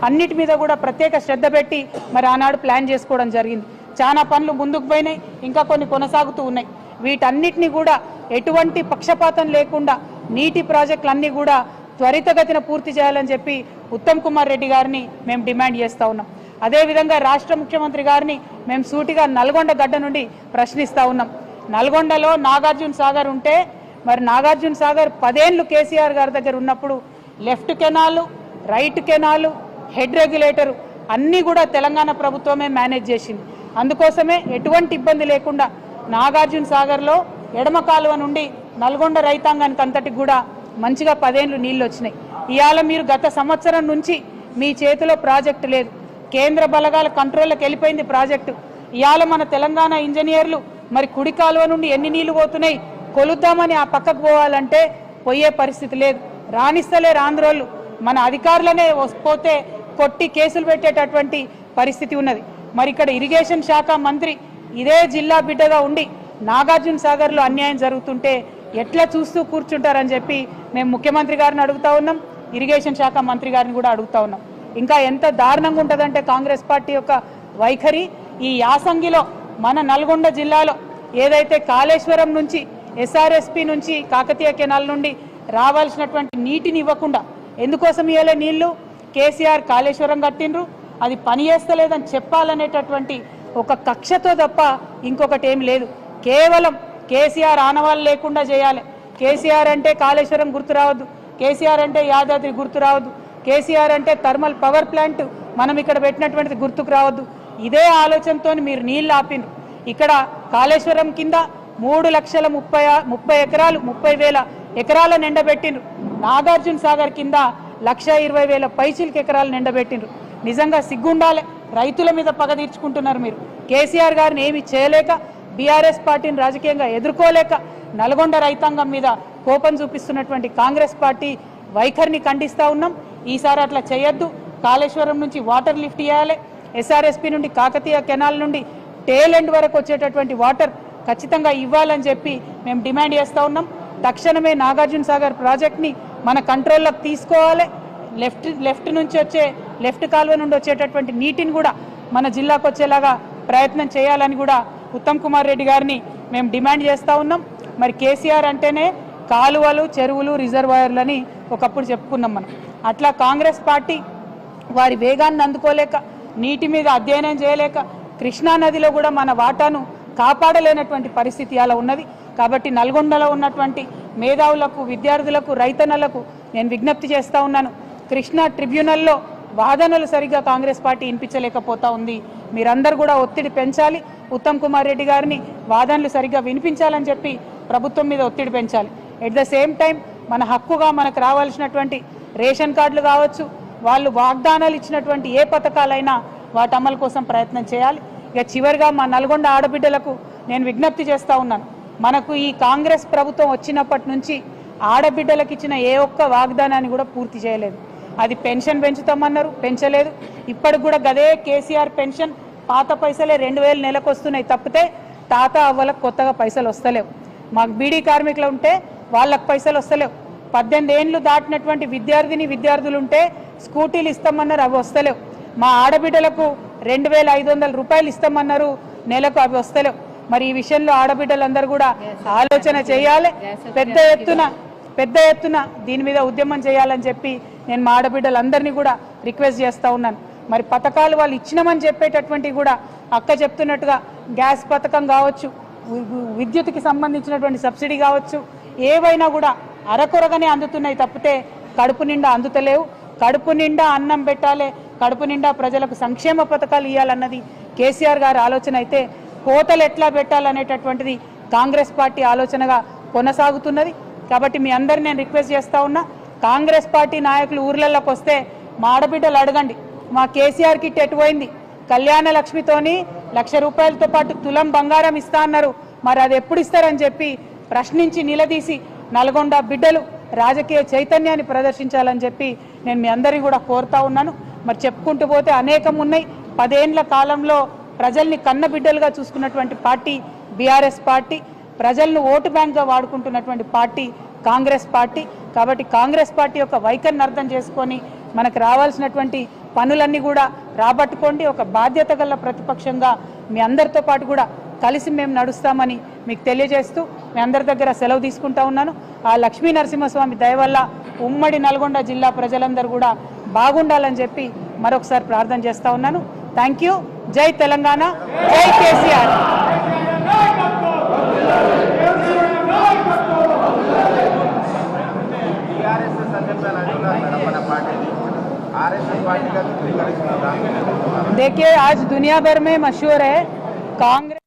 అన్నిటి మీద కూడా ప్రత్యేక శ్రద్ధ పెట్టి మరి ఆనాడు ప్లాన్ చేసుకోవడం జరిగింది. చాలా పనులు ముందుకు పోయినాయి, ఇంకా కొన్ని కొనసాగుతూ ఉన్నాయి. వీటన్నిటిని కూడా ఎటువంటి పక్షపాతం లేకుండా నీటి ప్రాజెక్టులన్నీ కూడా త్వరితగతిన పూర్తి చేయాలని చెప్పి ఉత్తమ్ కుమార్ రెడ్డి గారిని మేము డిమాండ్ చేస్తూ ఉన్నాం. అదేవిధంగా రాష్ట్ర ముఖ్యమంత్రి గారిని మేము సూటిగా నల్గొండ గడ్డ నుండి ప్రశ్నిస్తూ ఉన్నాం. నల్గొండలో నాగార్జున సాగర్ ఉంటే మరి నాగార్జున సాగర్ 10 ఏళ్ళు కేసీఆర్ గారి దగ్గర ఉన్నప్పుడు left canal, right canal, head regulator అన్నీ కూడా తెలంగాణ ప్రభుత్వమే మేనేజ్ చేసింది. అందుకోసమే ఎటువంటి ఇబ్బంది లేకుండా నాగార్జున సాగర్లో ఎడమ కాలువ నుండి నల్గొండ రైతాంగానికి అంతటికి కూడా మంచిగా 10 ఏళ్ళు నీళ్ళు వచ్చినాయి. ఇవాళ మీరు గత సంవత్సరం నుంచి మీ చేతిలో ప్రాజెక్టు లేదు, కేంద్ర బలగాల కంట్రోల్లోకి వెళ్ళిపోయింది ప్రాజెక్టు. ఇవాళ మన తెలంగాణ ఇంజనీర్లు మరి కుడి కాలువ నుండి ఎన్ని నీళ్లు పోతున్నాయి కొలుద్దామని ఆ పక్కకు పోవాలంటే పోయే పరిస్థితి లేదు. రాణిస్తలేరు ఆంధ్రోళ్ళు, మన అధికారులనే పోతే కొట్టి కేసులు పెట్టేటటువంటి పరిస్థితి ఉన్నది. మరి ఇక్కడ ఇరిగేషన్ శాఖ మంత్రి ఇదే జిల్లా బిడ్డగా ఉండి నాగార్జున సాగర్లో అన్యాయం జరుగుతుంటే ఎట్లా చూస్తూ కూర్చుంటారని చెప్పి మేము ముఖ్యమంత్రి గారిని అడుగుతా ఉన్నాం, ఇరిగేషన్ శాఖ మంత్రి గారిని కూడా అడుగుతా ఉన్నాం. ఇంకా ఎంత దారుణంగా ఉంటుందంటే కాంగ్రెస్ పార్టీ యొక్క వైఖరి. ఈ యాసంగిలో మన నల్గొండ జిల్లాలో ఏదైతే కాళేశ్వరం నుంచి ఎస్ఆర్ఎస్పి నుంచి కాకతీయ కెనాల్ నుండి రావాల్సినటువంటి నీటిని ఇవ్వకుండా ఎందుకోసం ఇవ్వలే నీళ్లు? కేసీఆర్ కాళేశ్వరం కట్టిండ్రు, అది పని చేస్తలేదని చెప్పాలనేటటువంటి ఒక కక్షతో తప్ప ఇంకొకటి ఏం లేదు. కేవలం కేసీఆర్ ఆనవాళ్ళు లేకుండా చేయాలి. కేసీఆర్ అంటే కాళేశ్వరం గుర్తు రావద్దు, కేసీఆర్ అంటే యాదాద్రి గుర్తు రావద్దు, కేసీఆర్ అంటే థర్మల్ పవర్ ప్లాంట్ మనం ఇక్కడ పెట్టినటువంటిది గుర్తుకు రావద్దు. ఇదే ఆలోచనతో మీరు నీళ్లు ఆపిండ్రు. ఇక్కడ కాళేశ్వరం కింద 3,30,30 ఎకరాలు 30,000 ఎకరాల నిండబెట్టిండ్రు. నాగార్జున సాగర్ కింద 1,20,000 పైచిలకు ఎకరాలు నిండబెట్టిండ్రు. నిజంగా సిగ్గుండాలి. రైతుల మీద పగ తీర్చుకుంటున్నారు మీరు. కేసీఆర్ గారిని ఏమి చేయలేక, బీఆర్ఎస్ పార్టీని రాజకీయంగా ఎదుర్కోలేక నల్గొండ రైతాంగం మీద కోపం చూపిస్తున్నటువంటి కాంగ్రెస్ పార్టీ వైఖరిని ఖండిస్తూ ఉన్నాం. ఈసారి అట్లా చేయొద్దు. కాళేశ్వరం నుంచి వాటర్ లిఫ్ట్ చేయాలి. ఎస్ఆర్ఎస్పి నుండి కాకతీయ కెనాల్ నుండి టేల్ ఎండ్ వరకు వచ్చేటటువంటి వాటర్ ఖచ్చితంగా ఇవ్వాలని చెప్పి మేము డిమాండ్ చేస్తూ ఉన్నాం. తక్షణమే నాగార్జున సాగర్ ప్రాజెక్ట్ని మన కంట్రోల్లోకి తీసుకోవాలి. లెఫ్ట్ కాలువ నుండి వచ్చేటటువంటి నీటిని కూడా మన జిల్లాకు వచ్చేలాగా ప్రయత్నం చేయాలని కూడా ఉత్తమ్ కుమార్ రెడ్డి గారిని మేము డిమాండ్ చేస్తూ ఉన్నాం. మరి కేసీఆర్ అంటేనే కాలువలు, చెరువులు, రిజర్వాయర్లని ఒకప్పుడు చెప్పుకున్నాం మనం. అట్లా కాంగ్రెస్ పార్టీ వారి వేగాన్ని అందుకోలేక, నీటి మీద అధ్యయనం చేయలేక, కృష్ణానదిలో కూడా మన వాటాను కాపాడలేనటువంటి పరిస్థితి అలా ఉన్నది. కాబట్టి నల్గొండలో ఉన్నటువంటి మేధావులకు, విద్యార్థులకు, రైతన్నలకు నేను విజ్ఞప్తి చేస్తూ ఉన్నాను. కృష్ణా ట్రిబ్యునల్లో వాదనలు సరిగ్గా కాంగ్రెస్ పార్టీ వినిపించలేకపోతా ఉంది. మీరందరూ కూడా ఒత్తిడి పెంచాలి. ఉత్తమ్ కుమార్ రెడ్డి గారిని వాదనలు సరిగ్గా వినిపించాలని చెప్పి ప్రభుత్వం మీద ఒత్తిడి పెంచాలి. ఎట్ ద సేమ్ టైం మన హక్కుగా మనకు రావాల్సినటువంటి రేషన్ కార్డులు కావచ్చు, వాళ్ళు వాగ్దానాలు ఇచ్చినటువంటి ఏ పథకాలైనా వాటి అమలు కోసం ప్రయత్నం చేయాలి. ఇక చివరిగా మా నల్గొండ ఆడబిడ్డలకు నేను విజ్ఞప్తి చేస్తూ ఉన్నాను. మనకు ఈ కాంగ్రెస్ ప్రభుత్వం వచ్చినప్పటి నుంచి ఆడబిడ్డలకు ఇచ్చిన ఏ ఒక్క వాగ్దానాన్ని కూడా పూర్తి చేయలేదు. అది పెన్షన్ పెంచుతామన్నారు, పెంచలేదు. ఇప్పటికి కూడా గదే కేసీఆర్ పెన్షన్ పాత పైసలే 2,000 నెలకు వస్తున్నాయి తప్పితే తాత అవ్వలకు కొత్తగా పైసలు వస్తలేవు. మాకు బీడీ కార్మికులు ఉంటే వాళ్ళకు పైసలు వస్తలేవు. 18 ఏళ్ళు దాటినటువంటి విద్యార్థులు ఉంటే స్కూటీలు ఇస్తామన్నారు, అవి వస్తలేవు. మా ఆడబిడ్డలకు 2,500 రూపాయలు ఇస్తామన్నారు నెలకు, అవి వస్తలేవు. మరి ఈ విషయంలో ఆడబిడ్డలందరూ కూడా ఆలోచన చేయాలి. పెద్ద ఎత్తున దీని మీద ఉద్యమం చేయాలని చెప్పి నేను మా ఆడబిడ్డలందరినీ కూడా రిక్వెస్ట్ చేస్తూ ఉన్నాను. మరి పథకాలు వాళ్ళు ఇచ్చినామని చెప్పేటటువంటివి కూడా అక్క చెప్తున్నట్టుగా గ్యాస్ పథకం కావచ్చు, విద్యుత్కి సంబంధించినటువంటి సబ్సిడీ కావచ్చు, ఏవైనా కూడా అరకొరగానే అందుతున్నాయి తప్పితే కడుపు నిండా అందుతలేవు. కడుపు నిండా అన్నం పెట్టాలి, కడుపు నిండా ప్రజలకు సంక్షేమ పథకాలు ఇవ్వాలన్నది కేసీఆర్ గారి ఆలోచన అయితే కోతలు ఎట్లా పెట్టాలనేటటువంటిది కాంగ్రెస్ పార్టీ ఆలోచనగా కొనసాగుతున్నది. కాబట్టి మీ అందరినీ నేను రిక్వెస్ట్ చేస్తూ ఉన్నా, కాంగ్రెస్ పార్టీ నాయకులు ఊర్లలోకి వస్తే మా ఆడబిడ్డలు అడగండి, మా కేసీఆర్ కిట్ ఎటుపోయింది? కళ్యాణ లక్ష్మితోని 1,00,000 రూపాయలతో పాటు తులం బంగారం ఇస్తా అన్నారు, మరి అది ఎప్పుడు ఇస్తారని చెప్పి ప్రశ్నించి నిలదీసి నల్గొండ బిడ్డలు రాజకీయ చైతన్యాన్ని ప్రదర్శించాలని చెప్పి నేను మీ అందరినీ కూడా కోరుతా ఉన్నాను. మరి చెప్పుకుంటూ పోతే అనేకం ఉన్నాయి. 10 ఏళ్ల కాలంలో ప్రజల్ని కన్న బిడ్డలుగా చూసుకున్నటువంటి పార్టీ బీఆర్ఎస్ పార్టీ, ప్రజలను ఓటు బ్యాంక్గా వాడుకుంటున్నటువంటి పార్టీ కాంగ్రెస్ పార్టీ. కాబట్టి కాంగ్రెస్ పార్టీ యొక్క వైఖరిని అర్థం చేసుకొని మనకు రావాల్సినటువంటి పనులన్నీ కూడా రాబట్టుకోండి. ఒక బాధ్యత గల ప్రతిపక్షంగా మీ అందరితో పాటు కూడా కలిసి మేము నడుస్తామని మీకు తెలియజేస్తూ మీ అందరి దగ్గర సెలవు తీసుకుంటా ఉన్నాను. ఆ లక్ష్మీ నరసింహస్వామి దయ వల్ల ఉమ్మడి నల్గొండ జిల్లా ప్రజలందరూ కూడా బాగుండాలని చెప్పి మరొకసారి ప్రార్థన చేస్తా ఉన్నాను. Thank you. జై తెలంగాణ, జై కేసీఆర్. देखिए आज दुनिया भर में मशहूर है कांग्रेस